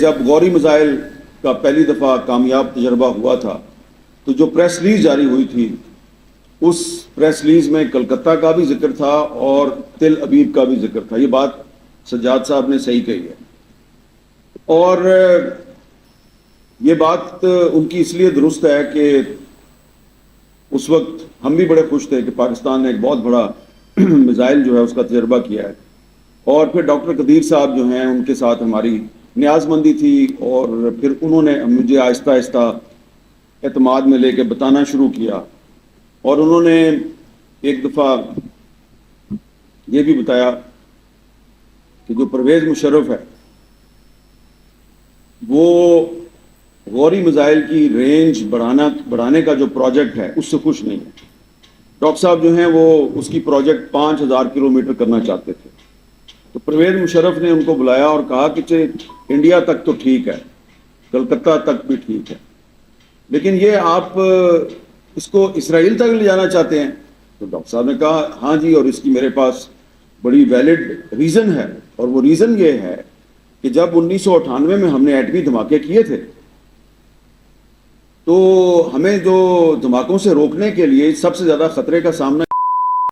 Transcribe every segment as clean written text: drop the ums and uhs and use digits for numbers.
جب غوری میزائل کا پہلی دفعہ کامیاب تجربہ ہوا تھا تو جو پریس ریلیز جاری ہوئی تھی اس پریس ریلیز میں کلکتہ کا بھی ذکر تھا اور تل ابیب کا بھی ذکر تھا. یہ بات سجاد صاحب نے صحیح کہی ہے اور یہ بات ان کی اس لیے درست ہے کہ اس وقت ہم بھی بڑے خوش تھے کہ پاکستان نے ایک بہت بڑا میزائل جو ہے اس کا تجربہ کیا ہے اور پھر ڈاکٹر قدیر صاحب جو ہیں ان کے ساتھ ہماری نیاز مندی تھی اور پھر انہوں نے مجھے آہستہ آہستہ اعتماد میں لے کے بتانا شروع کیا اور انہوں نے ایک دفعہ یہ بھی بتایا کہ جو پرویز مشرف ہے وہ غوری میزائل کی رینج بڑھانے کا جو پروجیکٹ ہے اس سے خوش نہیں ہے. ڈاکٹر صاحب جو ہیں وہ اس کی پروجیکٹ 5000 کلومیٹر کرنا چاہتے تھے. تو پرویز مشرف نے ان کو بلایا اور کہا کہ انڈیا تک تو ٹھیک ہے, کلکتہ تک بھی ٹھیک ہے, لیکن یہ آپ اس کو اسرائیل تک لے جانا چاہتے ہیں. تو ڈاکٹر صاحب نے کہا ہاں جی, اور اس کی میرے پاس بڑی ویلڈ ریزن ہے, اور وہ ریزن یہ ہے کہ جب 1998 میں ہم نے ایٹمی دھماکے کیے تھے تو ہمیں جو دھماکوں سے روکنے کے لیے سب سے زیادہ خطرے کا سامنا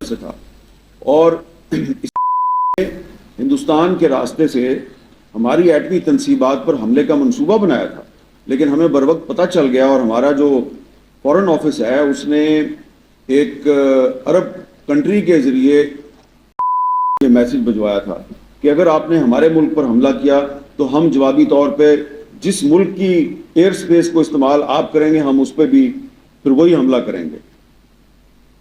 سے تھا اور ہندوستان کے راستے سے ہماری ایٹمی تنصیبات پر حملے کا منصوبہ بنایا تھا, لیکن ہمیں بروقت پتہ چل گیا اور ہمارا جو فورن آفس ہے اس نے ایک عرب کنٹری کے ذریعے یہ میسج بھجوایا تھا کہ اگر آپ نے ہمارے ملک پر حملہ کیا تو ہم جوابی طور پہ جس ملک کی ایئر سپیس کو استعمال آپ کریں گے ہم اس پہ بھی پھر وہی حملہ کریں گے.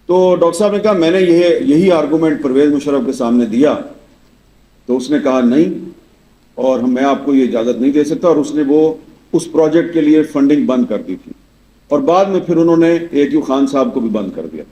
تو ڈاکٹر صاحب نے کہا میں نے یہی آرگومنٹ پرویز مشرف کے سامنے دیا تو اس نے کہا نہیں اور میں آپ کو یہ اجازت نہیں دے سکتا, اور اس نے وہ اس پروجیکٹ کے لیے فنڈنگ بند کر دی تھی اور بعد میں پھر انہوں نے اے کیو خان صاحب کو بھی بند کر دیا.